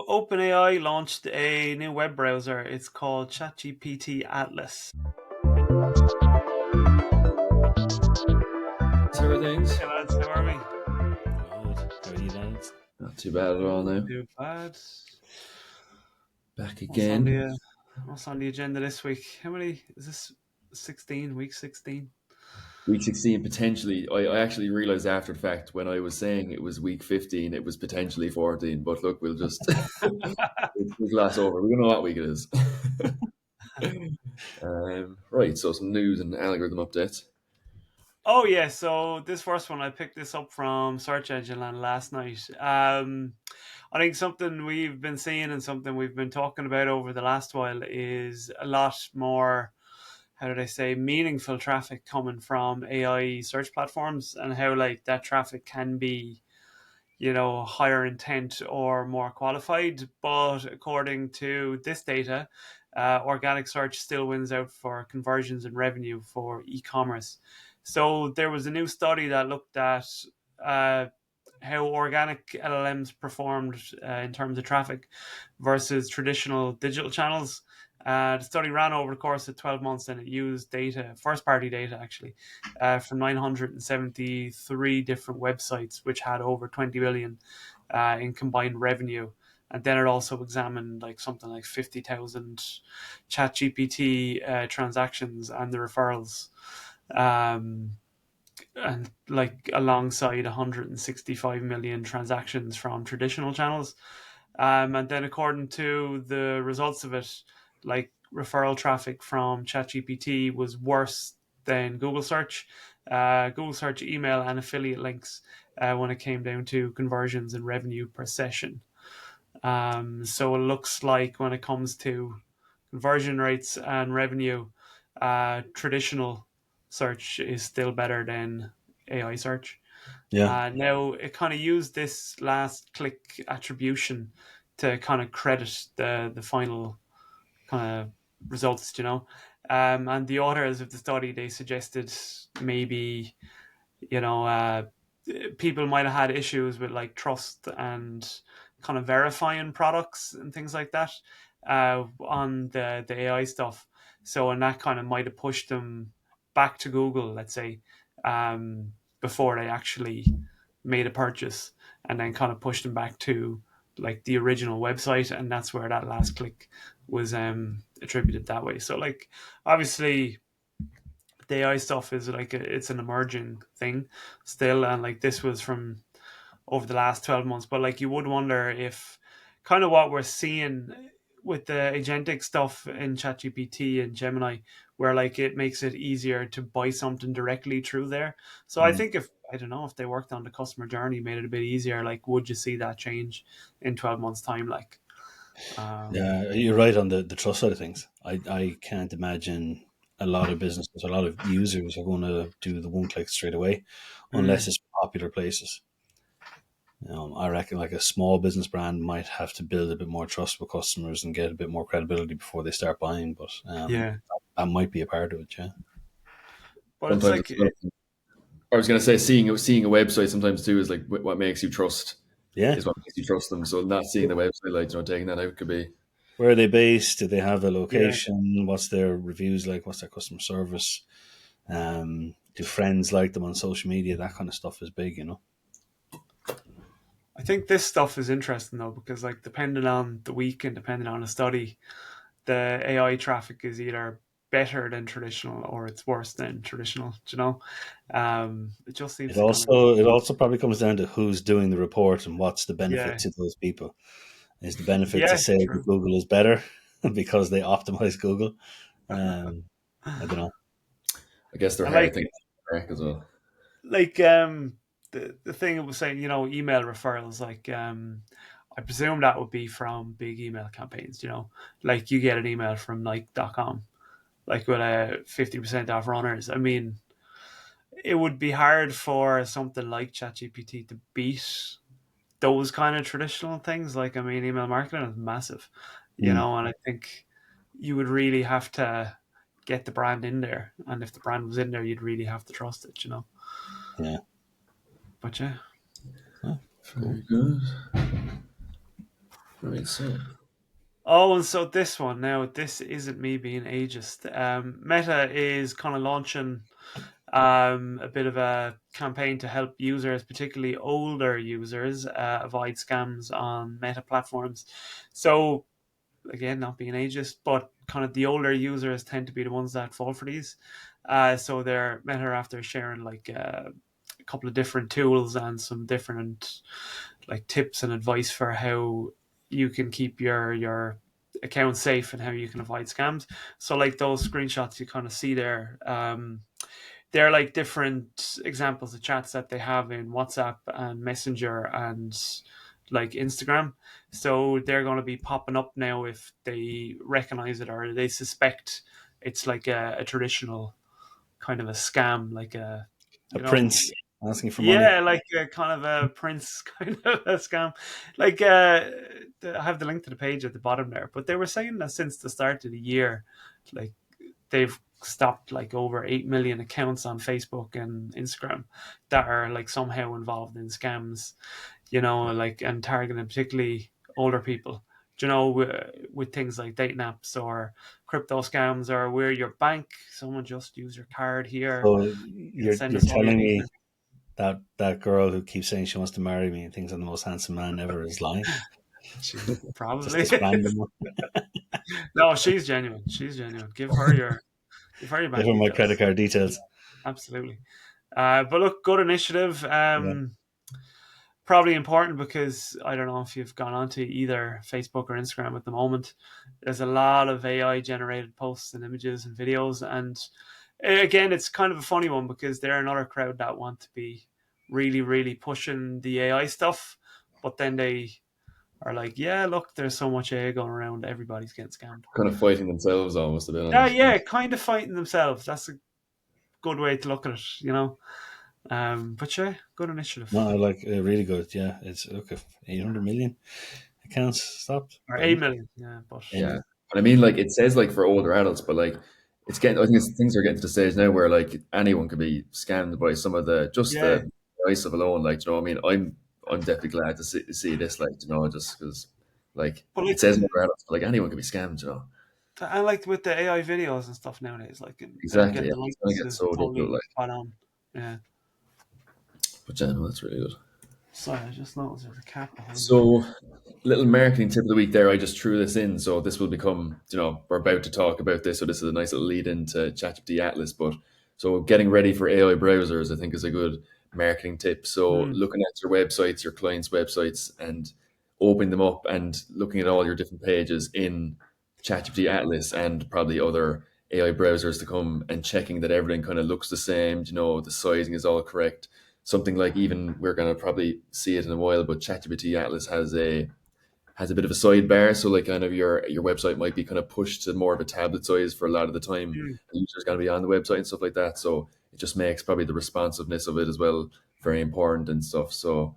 OpenAI launched a new web browser. It's called ChatGPT Atlas. How are things? Hey lads, how are we? Good. How are you, lads? Not too bad at all now. Too bad. Back What's on the again. What's on the agenda this week? How many is this? 16, week 16. Week 16 potentially. I actually realised after the fact when I was saying it was week 15, it was potentially 14. But look, we'll just we'll glass over. We don't know what week it is. Right, so some news and algorithm updates. Oh yeah, so this first one I picked this up from Search Engine Land last night. I think something we've been seeing and something we've been talking about over the last while is a lot more, how did I say, meaningful traffic coming from AI search platforms, and how like that traffic can be, higher intent or more qualified. But according to this data, organic search still wins out for conversions and revenue for e-commerce. So there was a new study that looked at uh, how organic LLMs performed in terms of traffic versus traditional digital channels. The study ran over the course of 12 months, and it used data, first party data actually, from 973 different websites, which had over 20 billion in combined revenue. And then it also examined like something like 50,000 ChatGPT transactions and the referrals. Um, and like alongside 165 million transactions from traditional channels. And then, according to the results of it, like referral traffic from ChatGPT was worse than Google search, Google search, email, and affiliate links when it came down to conversions and revenue per session. So it looks like when it comes to conversion rates and revenue, traditional search is still better than AI search. Yeah. Now it kind of used this last click attribution to kind of credit the final kind of results, and the authors of the study, they suggested maybe, you know uh, people might have had issues with like trust and kind of verifying products and things like that on the AI stuff. So, and that kind of might have pushed them back to Google, let's say, um, before they actually made a purchase, and then kind of pushed them back to like the original website, and that's where that last click was attributed that way. So, like, obviously the AI stuff is like it's an emerging thing still, and like this was from over the last 12 months. But like you would wonder if kind of what we're seeing with the agentic stuff in ChatGPT and Gemini, where like it makes it easier to buy something directly through there. So I Mm. think, if I don't know, if they worked on the customer journey, made it a bit easier, like would you see that change in 12 months time? Like Yeah, you're right on the trust side of things. I can't imagine a lot of businesses, a lot of users are going to do the one click straight away unless mm, it's popular places. I reckon like a small business brand might have to build a bit more trust with customers and get a bit more credibility before they start buying. But yeah, that might be a part of it, yeah. but it's Sometimes like it's I was going to say seeing a website sometimes too is like what makes you trust Yeah. is what makes you trust them. So not seeing the website, like taking that out could be. Where are they based? Do they have a yeah. location? What's their reviews like? What's their customer service? Do friends like them on social media? That kind of stuff is big, you know. I think this stuff is interesting though, because like depending on the week and depending on the study, the AI traffic is either better than traditional or it's worse than traditional. It just It seems to kind of go. also probably comes down to who's doing the report and what's the benefit Yeah, to those people. Is the benefit to yeah, say that true. Google is better because they optimize Google? Um, I don't know. I guess they're And hard things to track as well. like the thing it was saying, email referrals, like I presume that would be from big email campaigns. Like you get an email from Nike.com, like with a 50% off runners. I mean, it would be hard for something like ChatGPT to beat those kind of traditional things. Like, I mean, email marketing is massive, Mm, and I think you would really have to get the brand in there. And if the brand was in there, you'd really have to trust it. yeah. But yeah, Oh, cool. Very good. Right. So Oh, and so this one now, this isn't me being ageist. Meta is kind of launching a bit of a campaign to help users, particularly older users, avoid scams on Meta platforms. So again, not being ageist, but kind of the older users tend to be the ones that fall for these. So they're Meta after sharing like a couple of different tools and some different like tips and advice for how you can keep your account safe and how you can avoid scams. So like those screenshots you kind of see there, they're like different examples of chats that they have in WhatsApp and Messenger and like Instagram. So they're going to be popping up now if they recognize it or they suspect it's like a traditional kind of a scam, like a, A you know, prince asking for money. yeah, like a kind of a Prince kind of a scam. Like I have the link to the page at the bottom there, but they were saying that since the start of the year, like they've stopped like over 8 million accounts on Facebook and Instagram that are like somehow involved in scams, like and targeting particularly older people. With things like dating apps or crypto scams or where your bank, someone just use your card here So and you're send you're us all your telling me details. that girl who keeps saying she wants to marry me and thinks I'm the most handsome man ever is lying? Just Probably a random one. no, she's genuine. She's genuine. Give her your Give bank her my credit details. card details. Absolutely. But look, good initiative. Yeah. Probably important because I don't know if you've gone onto either Facebook or Instagram at the moment. There's a lot of AI generated posts and images and videos, and again, it's kind of a funny one because they're another crowd that want to be really, really pushing the AI stuff, but then they are like, yeah, look, there's so much AI going around, everybody's getting scammed. kind of fighting themselves almost a bit on Yeah, it. yeah, kind of fighting themselves. That's a good way to look at it. But yeah, good No, initiative. I like really good. Yeah, it's okay. 800 million accounts stopped. Or Brilliant. 8 million, yeah, but Yeah, Amen. but I mean, like it says like for older adults, but like it's getting. I think things are getting to the stage now where like anyone could be scammed by some of the just yeah, the price of alone. Like, you know, what I mean, I'm definitely glad to see this. Like, you know, just because like but it like, says older adults, but like anyone could be scammed. You know, I like with the AI videos and stuff nowadays, like they're exactly. getting Yeah. the It's gonna get likenesses so difficult. totally Like, spot on. Yeah. but yeah, no, that's really good. Sorry, I just noticed there's a cat behind me. So, little marketing tip of the week there. I just threw this in, so this will become, you know, we're about to talk about this, so this is a nice little lead into ChatGPT Atlas. But so getting ready for AI browsers, I think, is a good marketing tip. So Hmm. looking at your websites, your clients' websites, and opening them up and looking at all your different pages in ChatGPT Atlas and probably other AI browsers to come and checking that everything kind of looks the same. You know, the sizing is all correct. Something like, even we're going to probably see it in a while, but ChatGPT Atlas has a bit of a sidebar, so like kind of your website might be kind of pushed to more of a tablet size for a lot of the time. Hmm. The user's going to be on the website and stuff like that, so it just makes probably the responsiveness of it as well very important and stuff. So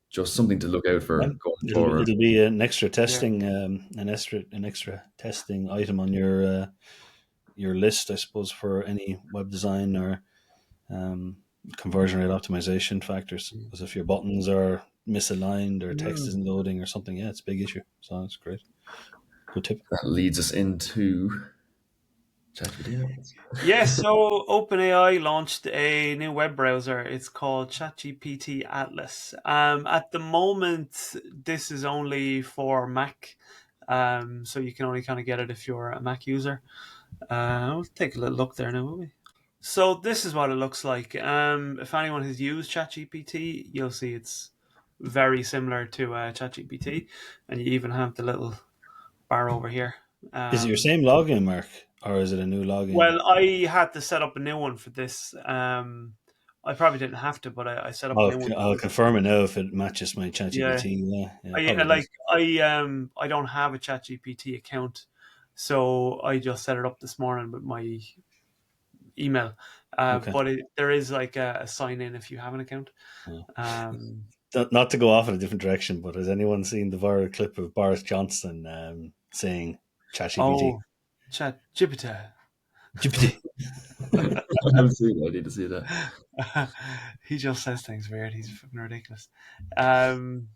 just something to look out Yeah. for going It'll forward. it'll be an extra Yeah. testing an extra testing item on your list, I suppose, for any web design or um, conversion rate optimization factors. Because if your buttons are misaligned or text Hmm. isn't loading or something, yeah, it's a big issue. So that's great. Good tip. That leads us into ChatGPT Atlas. Yeah, so OpenAI launched a new web browser. It's called ChatGPT Atlas. At the moment, this is only for Mac. So you can only kind of get it if you're a Mac user. We'll take a little look there now, will we? So this is what it looks like. If anyone has used ChatGPT, you'll see it's very similar to ChatGPT, and you even have the little bar over here. Is it your Um, same login, Mark, or is it a new login? well, I had to set up a new one for this. I probably didn't have to, but I set up a I'll, new one I'll because confirm it now if it matches my yeah, ChatGPT. Yeah, yeah, I probably like does. I don't have a ChatGPT account, so I just set it up this morning with my email. Okay. But there is like a sign in if you have an account. Yeah. Um, Not to go off in a different direction, but has anyone seen the viral clip of Boris Johnson saying ChatGPT? oh, ChatGPT. GPT. I haven't seen it. I need to see that. He just says things weird. He's fucking ridiculous. Um,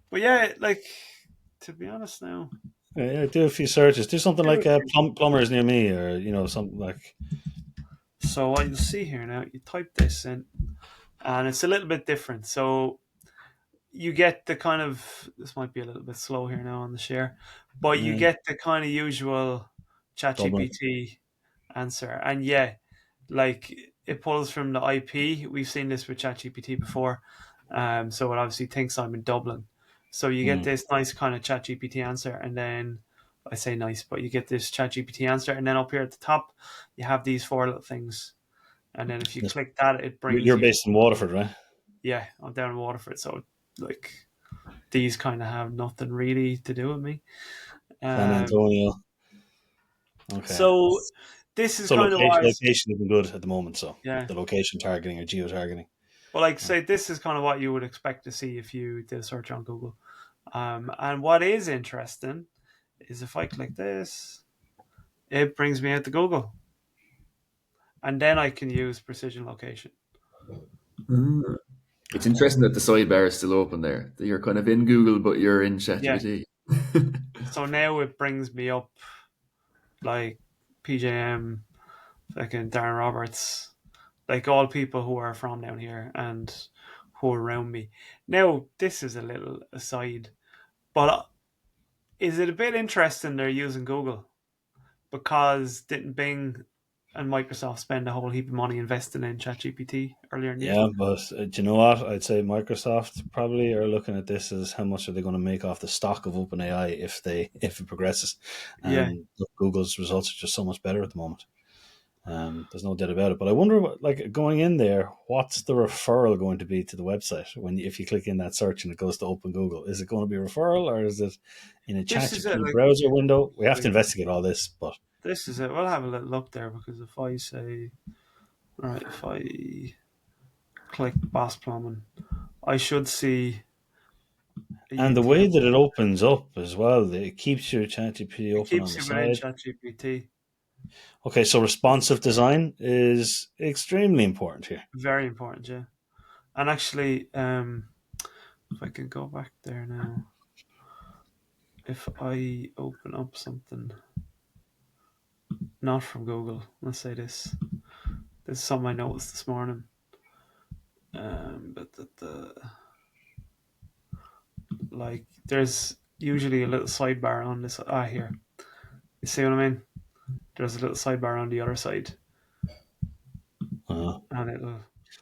but yeah, like to be honest now. Yeah, do a few searches. Do something Do like a few. plumbers near me, or something like. So what you'll see here now, you type this in, and it's a little bit different. So you get the kind of, this might be a little bit slow here now on the share, but you Yeah, get the kind of usual Dublin. ChatGPT answer. And yeah, like it pulls from the IP. We've seen this with ChatGPT before. So it obviously thinks I'm in Dublin. So you get Mm. this nice kind of ChatGPT answer, and then I say nice, but you get this ChatGPT answer, and then up here at the top, you have these four little things, and then if you Yes. click that, it brings You're you. based in Waterford, right? Yeah, I'm down in Waterford, so like these kind of have nothing really to do with me. San Um, Antonio. Okay. so this is So kind of what I was, location isn't good at the moment. So yeah. the location targeting or geo targeting. Well, like say this is kind of what you would expect to see if you did a search on Google. And what is interesting is if I click this, it brings me out to Google, and then I can use precision location. Mm. It's interesting that the sidebar is still open there. That you're kind of in Google, but you're in Yeah. ChatGPT. So now it brings me up like PJM, fucking Darren Roberts, like all people who are from down here and who are around me. Now, this is a little aside, but is it a bit interesting they're using Google? Because didn't Bing and Microsoft spend a whole heap of money investing in ChatGPT earlier in the year? Yeah, but do you know what? I'd say Microsoft probably are looking at this as how much are they going to make off the stock of OpenAI if it progresses, Yeah. and look, Google's results are just so much better at the moment. There's no doubt about it. But I wonder, like going in there, what's the referral going to be to the website when if you click in that search and it goes to Open Google? Is it going to be a referral or is it in a This is it. ChatGPT Like, browser window? We have to like investigate all this, but this is it. We'll have a little look there because if I say, all right, if I click Boss Plumbing, I should see a and the way UTM. that it opens up as well, it keeps your ChatGPT It open on keeps the you within side. ChatGPT. Okay, so responsive design is extremely important here. Very important, yeah. And actually, if I can go back there now, if I open up something not from Google, let's say this. This is something I noticed this morning. But like there's usually a little sidebar on this. Ah, here. You see what I mean? There's a little sidebar on the other side, Uh, and it'll.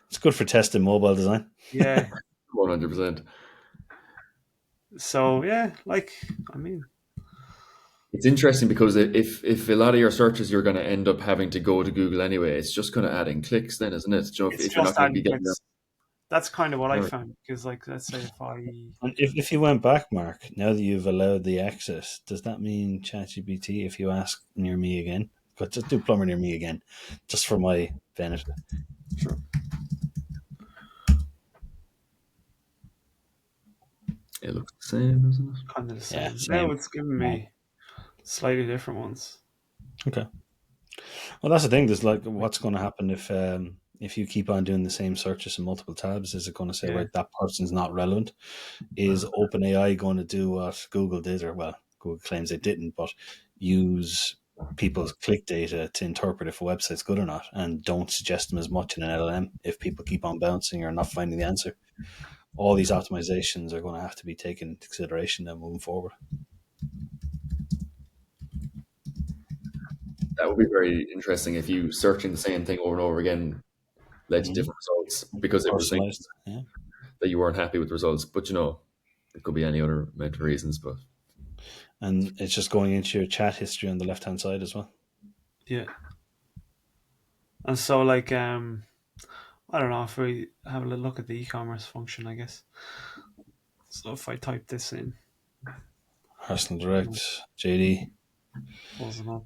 it's good for testing mobile design. Yeah. 100%. So yeah, like I mean, It's interesting because if a lot of your searches you're going to end up having to go to Google anyway, it's just kind of adding clicks then, isn't it? So it's if you're not just going to be adding getting them, clicks. That's kind of what I no, found because, like, let's say if I And if you went back, Mark, now that you've allowed the access, does that mean ChatGPT, if you ask near me again, but just do plumber near me again, just for my benefit. sure, it looks the same, doesn't it? kind of the Yeah, same. Now same. it's giving Yeah. me slightly different ones. Okay. Well, that's the thing. There's like, what's going to happen if you keep on doing the same searches in multiple tabs? Is it going to say, Yeah, right, that person's not relevant? Is OpenAI going to do what Google did, or well, Google claims they didn't, but use people's click data to interpret if a website's good or not, and don't suggest them as much in an LLM if people keep on bouncing or not finding the answer? All these optimizations are going to have to be taken into consideration then moving forward. That would be very interesting if you searching the same thing over and over again led to Mm-hmm. different results because it was thinking Personalized, yeah. that you weren't happy with the results. But it could be any other amount of reasons. But And it's just going into your chat history on the left hand side as well. yeah. And so, like, I don't know if we have a little look at the e-commerce function, I guess. So if I type this in, Arsenal Direct, JD. pulls them up.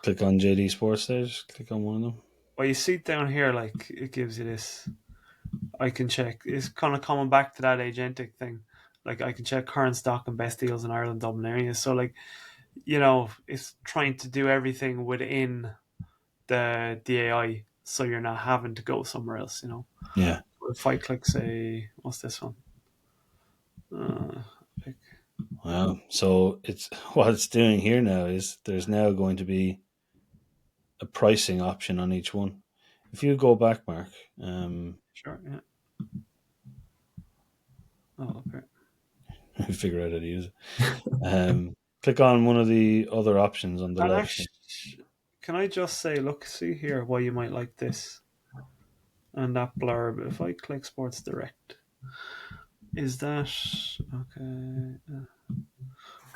Click on JD Sports there. Just click on one of them. Well, you see down here, like, it gives you this. I can check. It's kind of coming back to that agentic thing. Like, I can check current stock and best deals in Ireland, Dublin area. So, like, it's trying to do everything within the AI, so you're not having to go somewhere else. Yeah. If I click, say, what's this one? Uh, pick. Wow. So it's what it's doing here now is there's now going to be a pricing option on each one. If you go back, Mark, Sure. Yeah. Oh, okay. figure out how to use it. Click on one of the other options on the And left. actually, can I just say, look, see here why you might like this and that blurb. If I click Sports Direct, is that okay?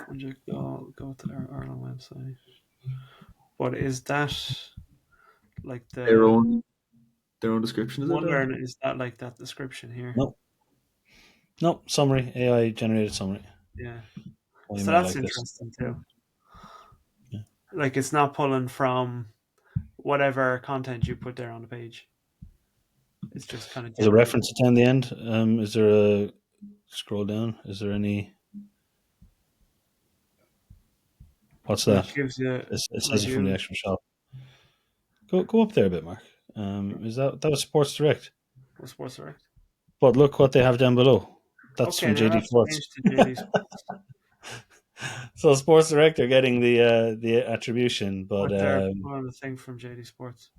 Would you go to our Ireland website? But is that like Their the own their own description, is it? wondering? Is that like that description here? No, no summary, AI generated summary. Yeah. Why you So might that's like this. interesting too. Yeah. Like it's not pulling from whatever content you put there on the page. It's just kind of There's a generated. reference down the end. Is there a scroll down? Is there any? What's It that? gives you It says it from the reviews. actual shop. Go up there a bit, Mark. Is that was Sports Direct? For Sports Direct. But look what they have down below. That's Okay, from now JD that's Sports. changed to JD Sports, So Sports Direct are getting the attribution, but but they're pulling the thing from JD Sports.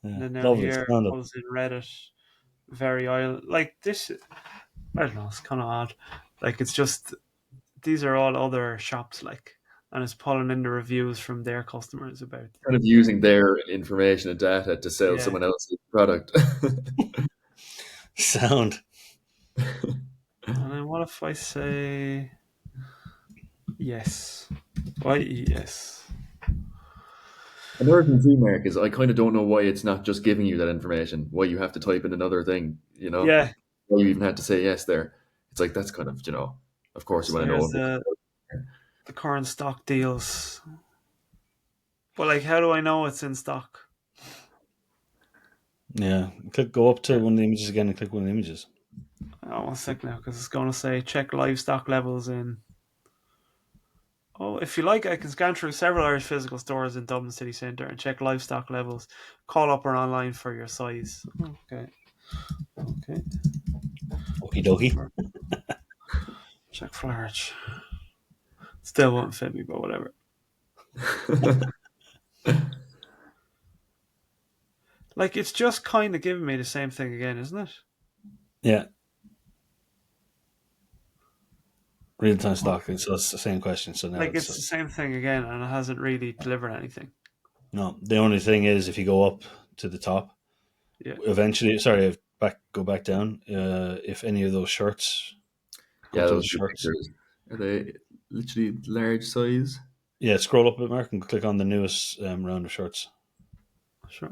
And yeah, then down lovely. here it Found it. pulls in Reddit. Very oil like this. I don't know. It's kind of odd. Like it's just these are all other shops, like, and it's pulling in the reviews from their customers about. Kind of using their information and data to sell Yeah. someone else's product. Sound. And then what if I say yes? Why yes? Another thing too, Mark, is I kind of don't know why it's not just giving you that information. Why you have to type in another thing, you know? Yeah. Why you even had to say yes there. It's like that's kind of, of course you So want to here's know. the current stock deals. But like, how do I know it's in stock? Yeah. Go up to one of the images again and click one of the images. Oh, 1 sec now, because it's going to say check live stock levels in. Oh, if you like, I can scan through several Irish physical stores in Dublin city centre and check livestock levels. Call up or online for your size. Okay. Okay. Okie dokie. Check for large. Still won't fit me, but whatever. Like, it's just kind of giving me the same thing again, isn't it? Yeah. Real time stock. So it's the same question. So now Like, it's it's the same thing again, and it hasn't really delivered anything. no. The only thing is if you go up to the top, Yeah. eventually. Sorry, go back down. If any of those shirts go Yeah, up to the those two shirts. pictures. Are they literally large size? Yeah, scroll up a bit, Mark, and click on the newest round of shirts. Sure.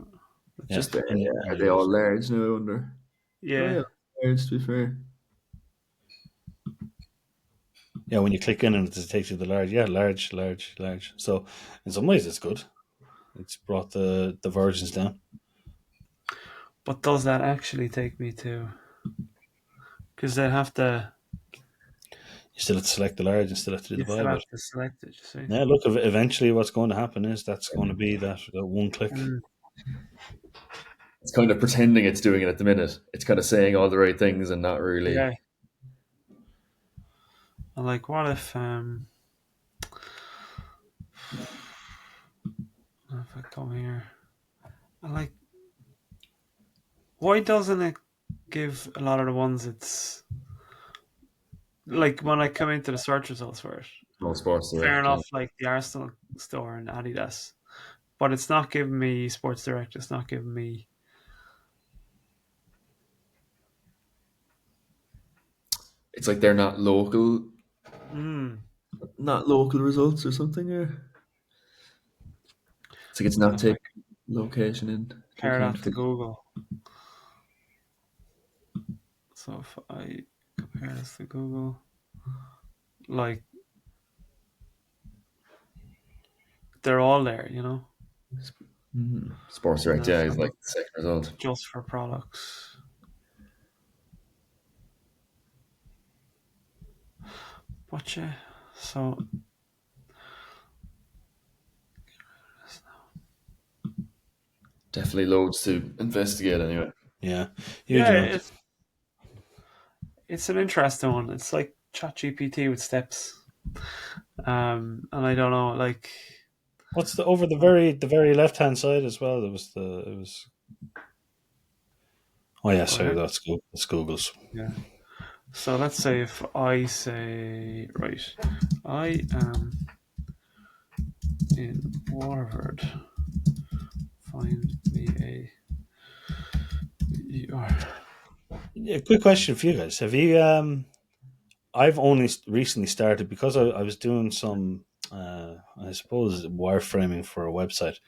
Yeah, Just there. any Yeah. Are of they all those. large now, I wonder? Oh Yeah. yeah, large to be fair. Yeah, when you click in and it takes you to the large. Yeah, large, large, large. So in some ways, it's good. It's brought the versions down. But does that actually take me to? Because they'd have to. You still have to select the large and still have to do You the still buy. But have to select it, you see. yeah, look, eventually what's going to happen is that's going to be that one click. Mm. It's kind of pretending it's doing it at the minute. It's kind of saying all the right things and not really. Yeah. And like, what if I come here? And like, why doesn't it give a lot of the ones it's like when I come into the search results for it? No sports Fair direct. Yeah. enough, like the Arsenal store and Adidas, but it's not giving me Sports Direct. It's not giving me. It's like they're Mm. not local results or something. Or it's like it's And not if I taking location into compare account that for. to Google, so if I compare this to Google, like they're all there, Sports And direct. then if Yeah, I is like look the second result. just for products, but yeah, so Definitely loads to investigate anyway. Yeah, huge yeah, amount. it's an interesting one. It's like ChatGPT with steps. And I don't know, like, What's the over the very left hand side as well? There was the it was. Oh yeah, go sorry, ahead. that's Google's. Yeah. So let's say if I say, right, I am in Waterford, find me a ER. Yeah, quick question for you guys: Have you? I've only recently started because I was doing some, I suppose, wireframing for a website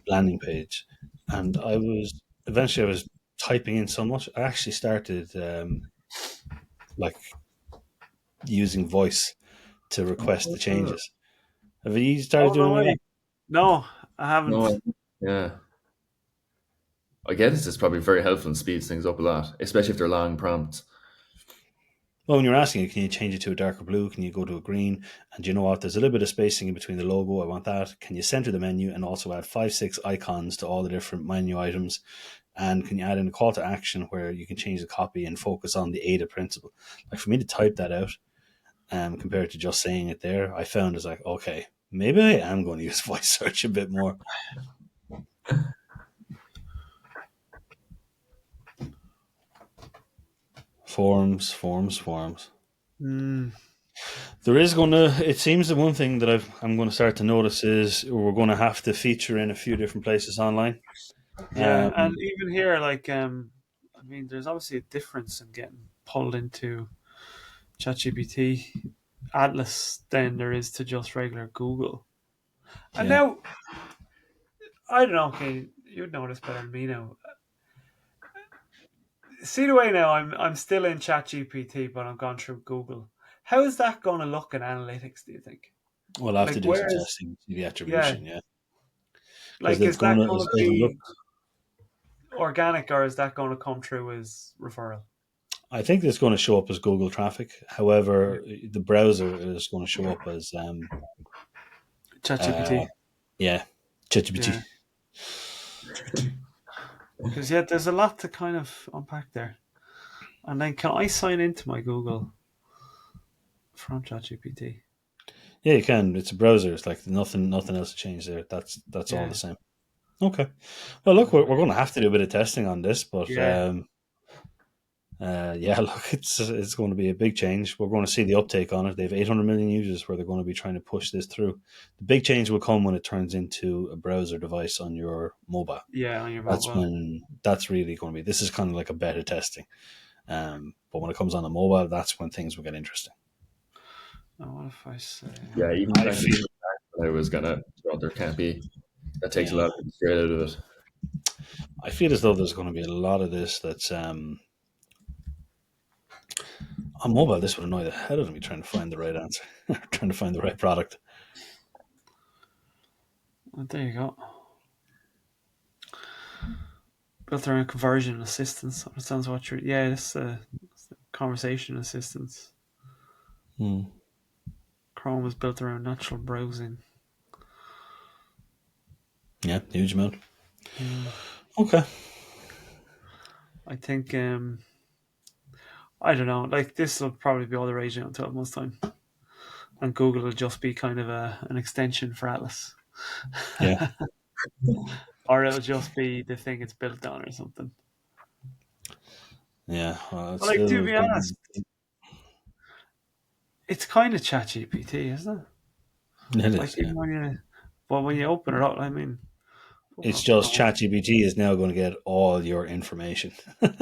landing page, and I was typing in so much. I actually started like using voice to request the changes. Have you started Oh, doing no any of way. that? No, I haven't. No, yeah. I guess it's probably very helpful and speeds things up a lot, especially if they're long prompts. Well, when you're asking it, can you change it to a darker blue? Can you go to a green? And you know what? There's a little bit of spacing in between the logo. I want that. Can you center the menu and also add 5, 6 icons to all the different menu items? And can you add in a call to action where you can change the copy and focus on the ADA principle? Like for me to type that out, compared to just saying it there, I found it's like, okay, maybe I am going to use voice search a bit more. Forms. Mm, There is going to, it seems the one thing that I'm going to start to notice is we're going to have to feature in a few different places online. yeah, and Um, even here, like, I mean, there's obviously a difference in getting pulled into ChatGPT Atlas than there is to just regular Google. And yeah. now, I don't know, okay, you'd know this better than me now. See the way now I'm still in ChatGPT, but I'm gone through Google. How is that going to look in analytics, do you think? We'll have to Like, do some where is, testing to see the yeah, attribution, yeah. Because like, it's is going that to, going it's to overlooked. be organic or is that going to come through as referral? I think it's going to show up as Google traffic. However, the browser is going to show up as, ChatGPT, uh, yeah, ChatGPT. yeah. Because, yeah, there's a lot to kind of unpack there. And then can I sign into my Google from ChatGPT? Yeah, you can. It's a browser. It's like nothing else changed there. That's all the Yeah. same. Okay. Well, look, we're going to have to do a bit of testing on this, but Yeah. yeah, look, it's going to be a big change. We're going to see the uptake on it. They have 800 million users where they're going to be trying to push this through. The big change will come when it turns into a browser device on your mobile. Yeah, on your That's mobile. when that's really going to be. This is kind of like a beta testing. But when it comes on the mobile, that's when things will get interesting. Now, what if I say, Yeah, even I trying to feel, I was gonna, there can't be. That takes a yeah, lot of straight out of it. I feel as though there's going to be a lot of this that's on mobile. This would annoy the hell out of me trying to find the right answer, trying to find the right product. oh, there you go. Built around conversion assistance. Understands what you're. Yeah, this conversation assistance. Hmm. Chrome was built around natural browsing. Yeah, huge amount. Mm. Okay. I think I don't know. Like this will probably be all the rage in 12 months time, and Google will just be kind of an extension for Atlas, Yeah. or it'll just be the thing it's built on or something. Yeah. Well, it's But like to still be going honest, it's kind of ChatGPT, isn't it? to, it Like is, yeah. even when you open it up, I mean, It's just ChatGPT is now going to get all your information.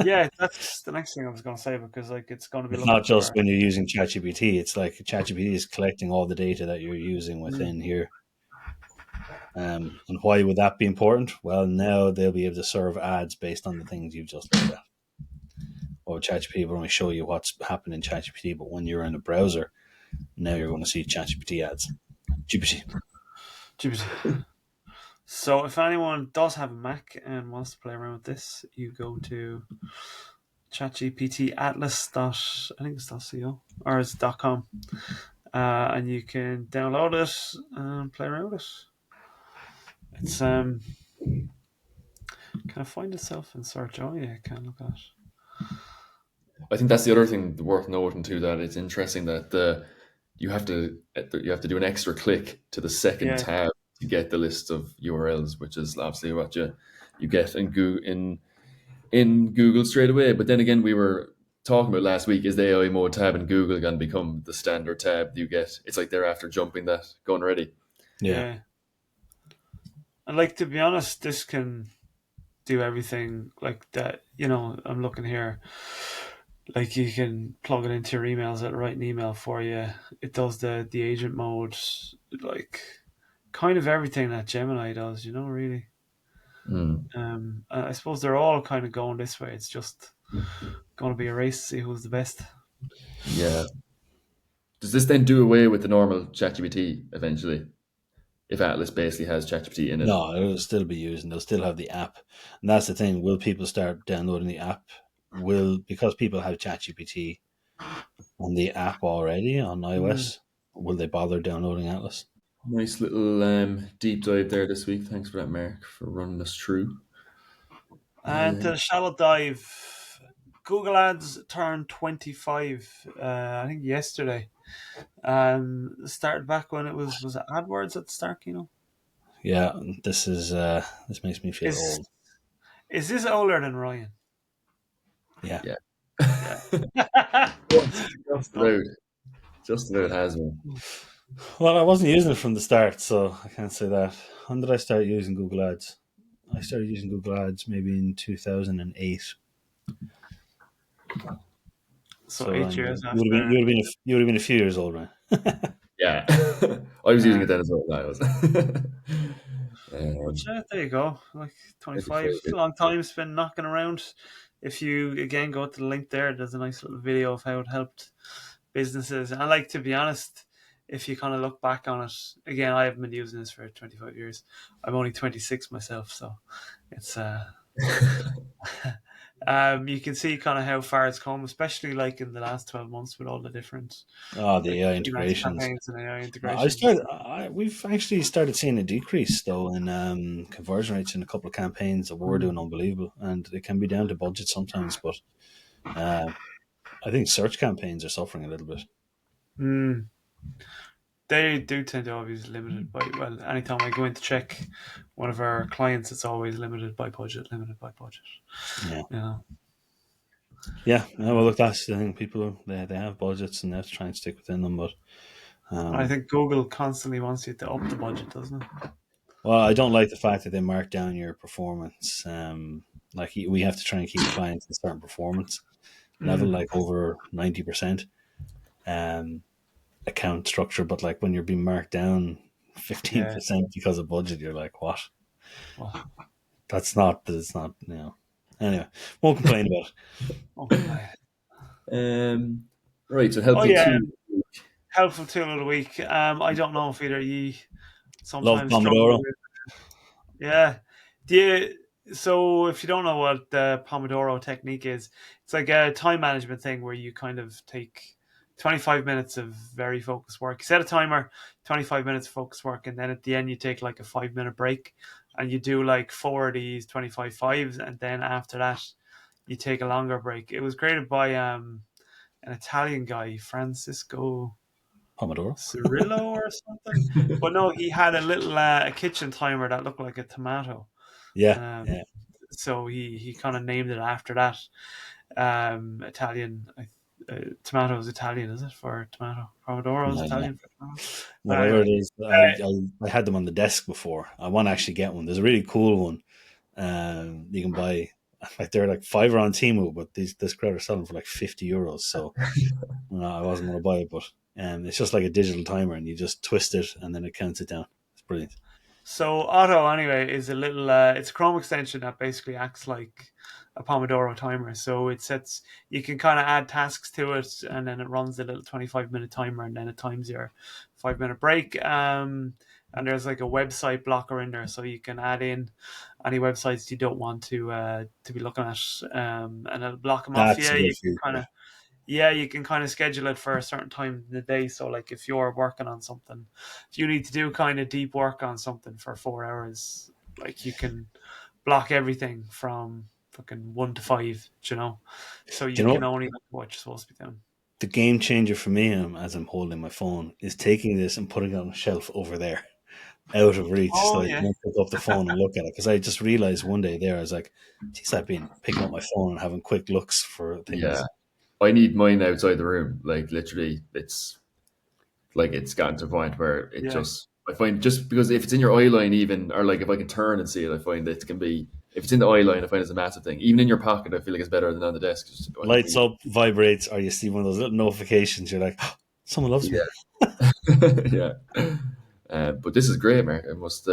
yeah, that's the next thing I was going to say because like it's going to be It's not looking just for. when you're using ChatGPT. It's like ChatGPT is collecting all the data that you're using Mm, within here. And why would that be important? Well, now they'll be able to serve ads based on the things you've just looked at. Or ChatGPT will only show you what's happened in ChatGPT, but when you're in a browser, now you're going to see ChatGPT ads. GPT. So if anyone does have a Mac and wants to play around with this, you go to ChatGPT Atlas I think it's .co or it's .com, and you can download it and play around with it. It's can I find itself in search? Oh yeah, I can look at it. I think that's the other thing worth noting too. That it's interesting that you have to do an extra click to the second Yeah, tab to get the list of URLs, which is obviously what you get in Google straight away. But then again, we were talking about last week, is the AI mode tab in Google going to become the standard tab you get? It's like they're after jumping that gun ready. Yeah. yeah. And like, to be honest, this can do everything like that. I'm looking here. Like, you can plug it into your emails, it'll write an email for you. It does the agent mode, like kind of everything that Gemini does. Really. Mm. I suppose they're all kind of going this way. It's just going to be a race to see who's the best. Yeah. Does this then do away with the normal ChatGPT eventually? If Atlas basically has ChatGPT in it? No, it'll still be using. They'll still have the app, and that's the thing. Will people start downloading the app? Because people have ChatGPT on the app already on Mm. iOS? Will they bother downloading Atlas? Nice little deep dive there this week. Thanks for that, Mark, for running us through. And to the shallow dive, Google Ads turned 25. I think yesterday. Started back when it was it AdWords at the start. Yeah, this makes me feel Is old. is this older than Ryan? Yeah. Yeah. Yeah. Just about. Just about has been. Well, I wasn't using it from the start, so I can't say that. When did I start using Google Ads? I started using Google Ads maybe in 2008. So So eight Ryan, years you would have been after. you would have been a few years old, Ryan. Yeah. I was using Uh, it then as well. I was. but um, yeah, there you go. Like 25, 25. long time spent knocking around. If you again go to the link there, there's a nice little video of how it helped businesses. And like, to be honest, if you kind of look back on it, again, I haven't been using this for 25 years. I'm only 26 myself, so it's you can see kind of how far it's come, especially like in the last 12 months with all the different Oh, the like AI freelance integrations. campaigns and AI I integrations and started. stuff. We've actually started seeing a decrease though in conversion rates in a couple of campaigns that were Mm. doing unbelievable, and it can be down to budget sometimes. But uh, I think search campaigns are suffering a little bit. Mm. They do tend to always limited by, well, anytime I go in to check one of our clients, it's always limited by budget, limited by budget. Yeah, You know. yeah. Well, look, that's the thing. People they have budgets and they have to try and stick within them. But I um, think Google constantly wants you to up the budget, doesn't it? well, I don't like the fact that they mark down your performance. Like we have to try and keep clients in a certain performance level, Mm. like over 90%. Um, account structure, but like when you're being marked down Yeah. 15% because of budget, you're like, what? Well, It's not, Anyway, won't complain about it. oh, my. um, right, so Oh helpful yeah, tool. helpful tool of the week. I don't know if either you Love sometimes struggle Pomodoro. with. Yeah. Do you, so if you don't know what the Pomodoro technique is, it's like a time management thing where you kind of take 25 minutes of very focused work. You set a timer, 25 minutes of focused work, and then at the end you take like a 5 minute break and you do like four of these 25 fives, and then after that you take a longer break. It was created by an Italian guy, Francisco Pomodoro. Cirillo or something. But no, he had a little a kitchen timer that looked like a tomato. Yeah, Um, yeah. so he kind of named it after that. Italian. Tomato is Italian, is it, for tomato? Pomodoro is I don't know. Italian for tomato. But Whatever anyway, it is, I had them on the desk before. I want to actually get one. There's a really cool one. You can buy. Like they're like five on Temu, but this crowd are selling for like €50. So I wasn't going to buy it, but it's just like a digital timer, and you just twist it, and then it counts it down. It's brilliant. so Otto anyway is a little. It's a Chrome extension that basically acts like a Pomodoro timer. So it sets. You can kind of add tasks to it, and then it runs a little 25-minute timer, and then it times your 5 minute break. And there's like a website blocker in there, so you can add in any websites you don't want to be looking at, and it'll block them off. That's Yeah, a good you can kind feature. of. Yeah, you can kind of schedule it for a certain time in the day. So, like, if you're working on something, if you need to do kind of deep work on something for 4 hours, like, you can block everything from fucking 1 to 5, So Do you you can know? only look at what you're supposed to be doing. the game changer for me, as I'm holding my phone, is taking this and putting it on a shelf over there, out of reach, so Oh I yeah, can pick up the phone and look at it. Because I just realized one day there, I was like, geez, I've been picking up my phone and having quick looks for Yeah, things. I need mine outside the room. Like literally, it's gotten to a point where it yeah, just I find just because if it's in your eye line even or like if I can turn and see it, I find it can be if it's in the eye line, I find it's a massive thing. Even in your pocket, I feel like it's better than on the desk. Just, I don't Lights feel up, vibrates, or you see one of those little notifications. You're like, someone loves me. yeah. But this is great, Mark. I must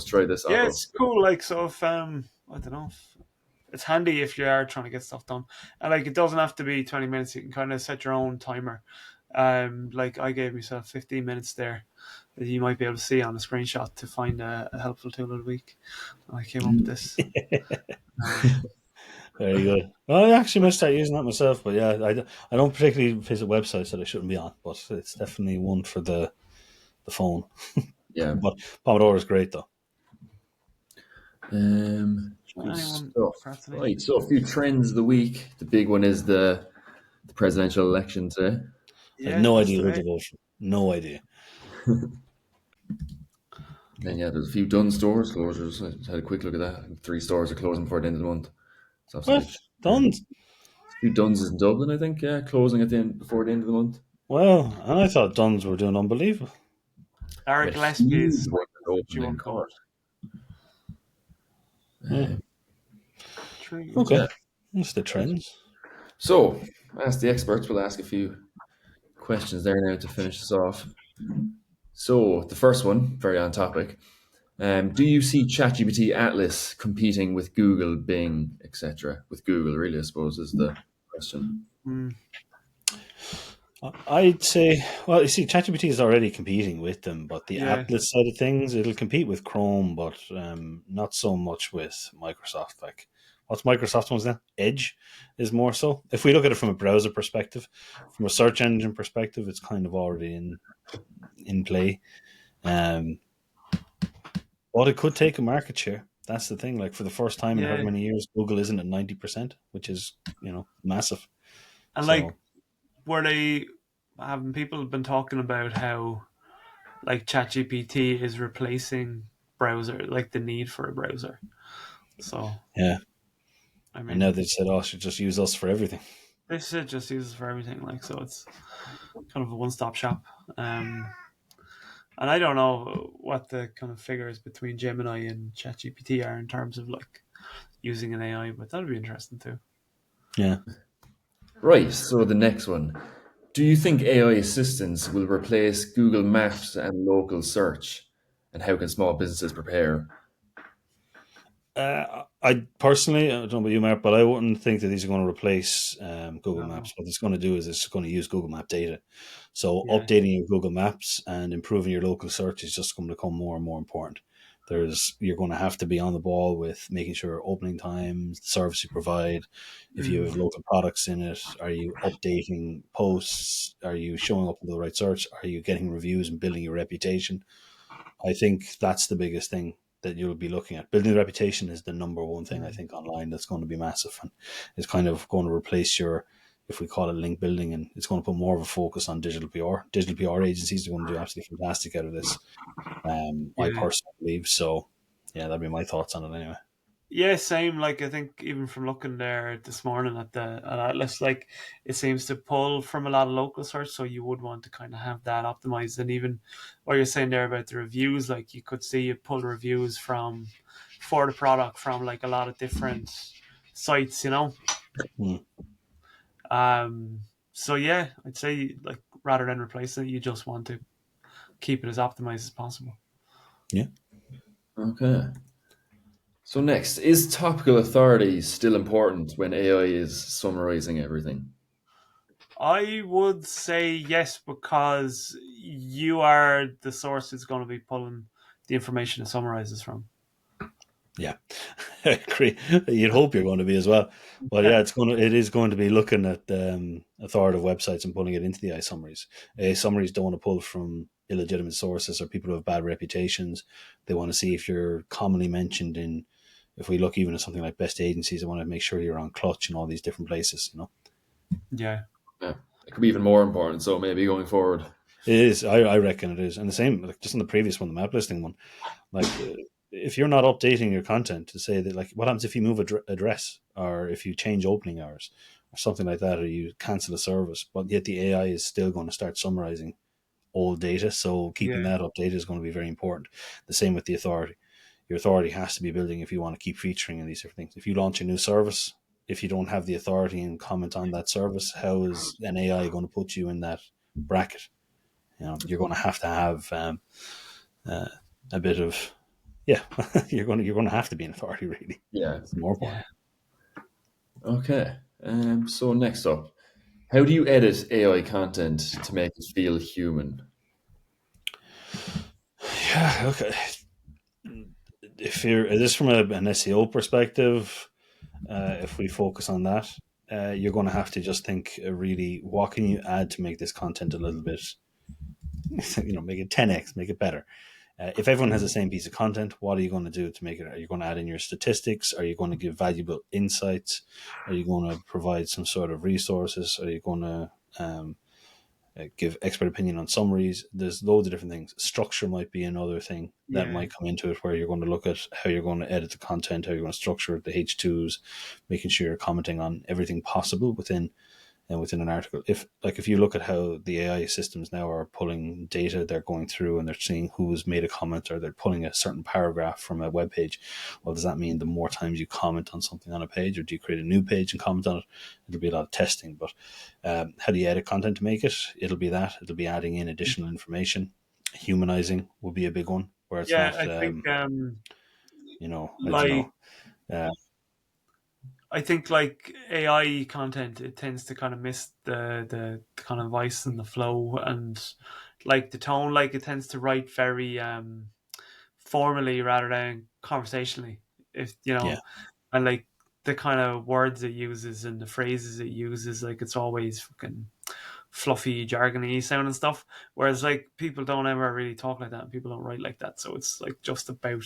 try this yeah. Otto. It's cool. Like, so if I don't know, if, it's handy if you are trying to get stuff done, and like it doesn't have to be 20 minutes. You can kind of set your own timer. Like I gave myself 15 minutes there that you might be able to see on a screenshot to find a helpful tool of the week. And I came up with this. Um, Very good. Well, I actually might start using that myself, but yeah, I don't particularly visit websites that I shouldn't be on, but it's definitely one for the phone. Yeah. But Pomodoro is great though. Good anyone stuff. procrastinate? Right. So a few trends of the week. The big one is the presidential election today. I have Yeah, no that's idea the who to way. vote for. No idea. And yeah, there's a few done stores closures. I had a quick look at that. 3 stores are closing before the end of the month. It's What? absolutely Done? a few Duns in Dublin, I think. Yeah, closing at the end before the end of the month. Well, and I thought Duns were doing unbelievable. We Eric had a Gillespie's huge one that opened she in won't Cork. vote. Yeah. Intriguing. Okay. Yeah. That's the trends. So, ask the experts. We'll ask a few questions there now to finish this off. So, the first one, very on topic. Do you see ChatGPT Atlas competing with Google, Bing, etc.? With Google, really, I suppose, is the question. Mm, I'd say, well, you see, ChatGPT is already competing with them, but the yeah. Atlas side of things, it'll compete with Chrome, but not so much with Microsoft. Like, what's Microsoft ones now? Edge is more so. If we look at it from a browser perspective, from a search engine perspective, it's kind of already in play. Um, but it could take a market share. That's the thing. Like for the first time in however Yeah. many years, Google isn't at 90%, which is massive. And like, So were they having people been talking about how like ChatGPT is replacing browser, like the need for a browser? So yeah, I and now mean, they said, "Oh, should just use us for everything." this shit just uses for everything. Like, so it's kind of a one-stop shop. Um, and I don't know what the kind of figures between Gemini and ChatGPT are in terms of like using an AI, but that'd be interesting too. Yeah. Right, so the next one. Do you think AI assistants will replace Google Maps and local search? And how can small businesses prepare? I personally, I don't know about you, Mark, but I wouldn't think that these are going to replace Google No. Maps. What it's going to do is it's going to use Google Map data. So Yeah. updating your Google Maps and improving your local search is just going to become more and more important. You're going to have to be on the ball with making sure opening times, the service you provide, if you Mm. have local products in it, are you updating posts, are you showing up with the right search, are you getting reviews and building your reputation? I think that's the biggest thing that you'll be looking at. Building a reputation is the number one thing I Mm. think online that's going to be massive, and it's kind of going to replace your, if we call it link building, and it's going to put more of a focus on digital PR. Digital PR agencies are going to do absolutely fantastic out of this. I Yeah. personally believe so. Yeah, that'd be my thoughts on it anyway. Yeah, same. Like I think even from looking there this morning at the at Atlas, like it seems to pull from a lot of local search, so you would want to kind of have that optimized. And even what you're saying there about the reviews, like you could see you pull reviews from for the product from like a lot of different sites, you know. Hmm. Um. So yeah, I'd say like rather than replacing it, you just want to keep it as optimized as possible. Yeah. Okay. So next, is topical authority still important when AI is summarizing everything? I would say yes because you are the source that's going to be pulling the information it summarizes from. Yeah, I agree. You'd hope you're going to be as well, but Yeah. yeah, it is going to be looking at authoritative websites and pulling it into the AI summaries. AI summaries don't want to pull from illegitimate sources or people who have bad reputations. They want to see if you're commonly mentioned in. If we look even at something like best agencies, they want to make sure you're on Clutch and all these different places. Yeah. Yeah. it could be even more important. So maybe going forward. It is. I reckon it is. And the same, like just on the previous one, the map listing one, like if you're not updating your content to say that, like, what happens if you move address, or if you change opening hours or something like that, or you cancel a service, but yet the AI is still going to start summarizing old data. So keeping Yeah, that updated is going to be very important. The same with the authority. Your authority has to be building if you want to keep featuring in these different things. If you launch a new service, if you don't have the authority and comment on that service, how is an AI going to put you in that bracket? You're going to have uh, a bit of, yeah. You're going to have to be an authority, really. Yeah. It's more yeah, important. Okay. So next up, how do you edit AI content to make it feel human? Yeah. Okay. If you're this from an SEO perspective, if we focus on that, you're going to have to just think, really, what can you add to make this content a little bit, make it 10x, make it better. If everyone has the same piece of content, what are you going to do to make it? Are you going to add in your statistics? Are you going to give valuable insights? Are you going to provide some sort of resources? Are you going to give expert opinion on summaries? There's loads of different things. Structure might be another thing that yeah, might come into it, where you're going to look at how you're going to edit the content, how you're going to structure it, the H2s, making sure you're commenting on everything possible within an article. If you look at how the AI systems now are pulling data, they're going through and they're seeing who's made a comment, or they're pulling a certain paragraph from a web page. Well, does that mean the more times you comment on something on a page, or do you create a new page and comment on it? It'll be a lot of testing. But how do you edit content to make it? It'll be adding in additional information. Humanizing will be a big one, where it's yeah. not, I think I don't like know. Uh, like AI content, it tends to kind of miss the kind of voice and the flow and like the tone. Like it tends to write very formally rather than conversationally. If you yeah, know, and like the kind of words it uses and the phrases it uses, like it's always fucking fluffy, jargony sounding stuff. Whereas like people don't ever really talk like that, and people don't write like that. So it's like just about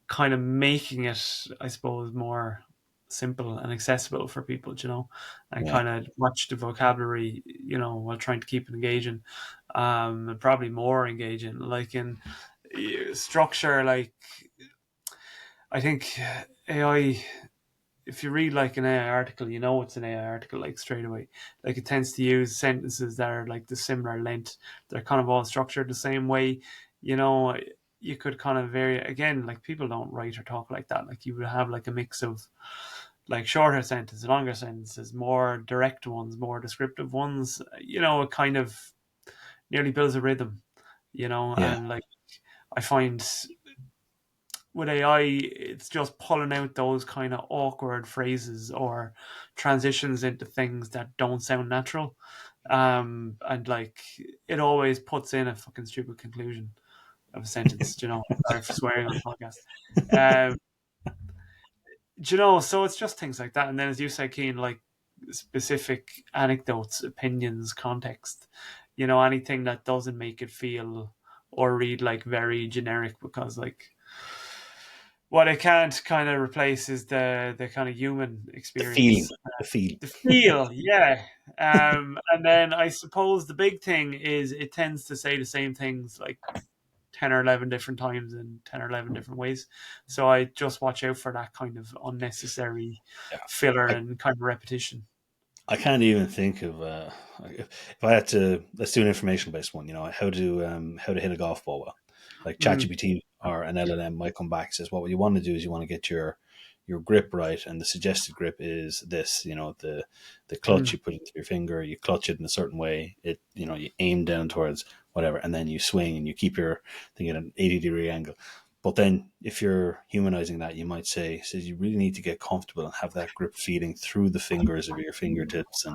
kind of making it, I suppose, more simple and accessible for people, and yeah, kind of watch the vocabulary, while trying to keep it engaging, and probably more engaging. Like in structure, like I think AI. If you read like an AI article, you know it's an AI article like straight away. Like it tends to use sentences that are like the similar length. They're kind of all structured the same way. You know, you could kind of vary again. Like people don't write or talk like that. Like you would have like a mix of like shorter sentences, longer sentences, more direct ones, more descriptive ones. It kind of nearly builds a rhythm. yeah, And like I find with AI, it's just pulling out those kind of awkward phrases or transitions into things that don't sound natural. And like it always puts in a fucking stupid conclusion of a sentence, sorry for swearing on the podcast. Um, so it's just things like that. And then, as you said, Keen, like specific anecdotes, opinions, context, anything that doesn't make it feel or read like very generic because, like, what it can't kind of replace is the kind of human the feeling, experience, the feeling. the feel, yeah. And then I suppose the big thing is it tends to say the same things like 10 or 11 different times in 10 or 11 different ways. So I just watch out for that kind of unnecessary Yeah. filler I, and kind of repetition. I can't even think of, if I had to, let's do an information based one. How to hit a golf ball well. Like Mm, ChatGPT or an LLM might come back and says, well, what you want to do is you want to get your grip right, and the suggested grip is this. The clutch, mm. you put it into your finger, you clutch it in a certain way. You aim down towards whatever, and then you swing and you keep your thing at an 80-degree angle. But then, if you're humanizing that, you might says you really need to get comfortable and have that grip feeling through the fingers of your fingertips,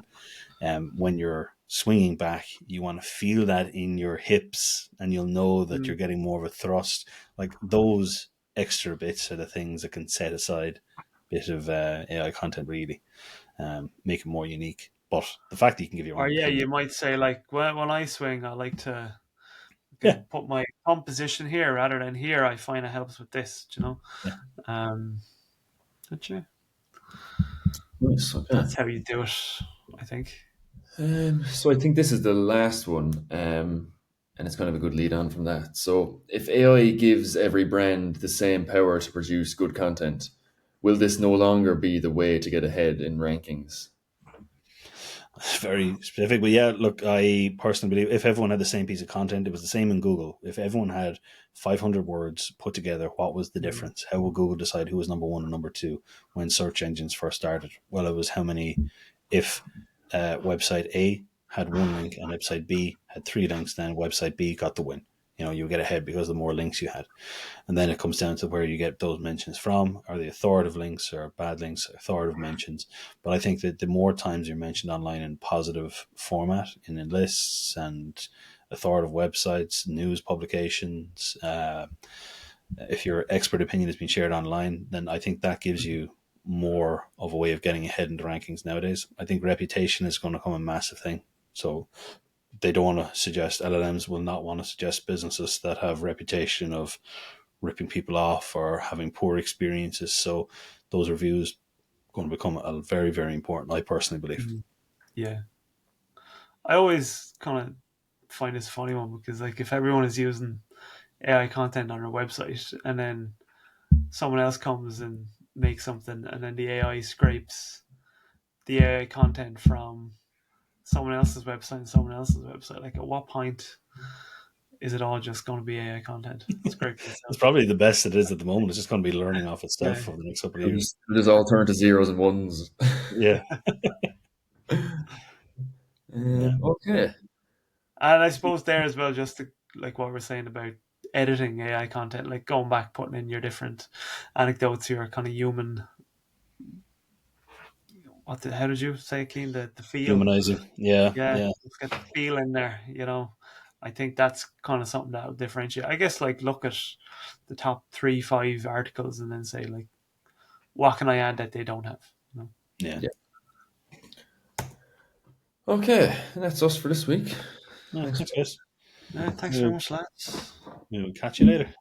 and when you're swinging back, you want to feel that in your hips, and you'll know that Mm. you're getting more of a thrust. Like those extra bits are the things that can set aside a bit of AI content, really, make it more unique. But the fact that you can give your Or own yeah, you opinion, might say like when I swing, I like to yeah, can put my thumb position here rather than here. I find it helps with this. yeah, Um, but yeah, Nice. Okay. that's how you do it, I think. So I think this is the last one, and it's kind of a good lead on from that. So if AI gives every brand the same power to produce good content, will this no longer be the way to get ahead in rankings? Very specific, but yeah, look, I personally believe if everyone had the same piece of content, it was the same in Google. If everyone had 500 words put together, what was the difference? How would Google decide who was number one and number two when search engines first started? Well, it was how many. If website A had one link and website B had three links, then website B got the win. You get ahead because the more links you had. And then it comes down to where you get those mentions from. Are they authoritative links or bad links, authoritative mentions? But I think that the more times you're mentioned online in positive format, in lists and authoritative websites, news publications, if your expert opinion has been shared online, then I think that gives you more of a way of getting ahead in the rankings nowadays. I think reputation is going to become a massive thing. So they don't want to suggest, LLMs will not want to suggest businesses that have reputation of ripping people off or having poor experiences. So those reviews going to become a very, very important, I personally believe. Yeah. I always kind of find this a funny one because, like, if everyone is using AI content on their website and then someone else comes and makes something and then the AI scrapes the AI content from someone else's website and someone else's website, like, at what point is it all just going to be AI content scraping It's itself? probably the best it is at the moment. It's just going to be learning off itself Yeah. for the next couple of It'll years. just all turn to zeros and ones. Yeah. Yeah. Okay. And I suppose there as well, just to, like what we're saying about editing AI content, like going back, putting in your different anecdotes, your kind of human. How did you say, Keen? The feel. Humanizing. Yeah. Yeah, Yeah. let's get the feel in there. I think that's kind of something that will differentiate. I guess, like, look at the top 3, 5 articles and then say, like, what can I add that they don't have? Yeah. Yeah. Okay, and that's us for this week. No, Thanks. thanks, guys. Thanks very We'll, much, lads. we'll catch you later.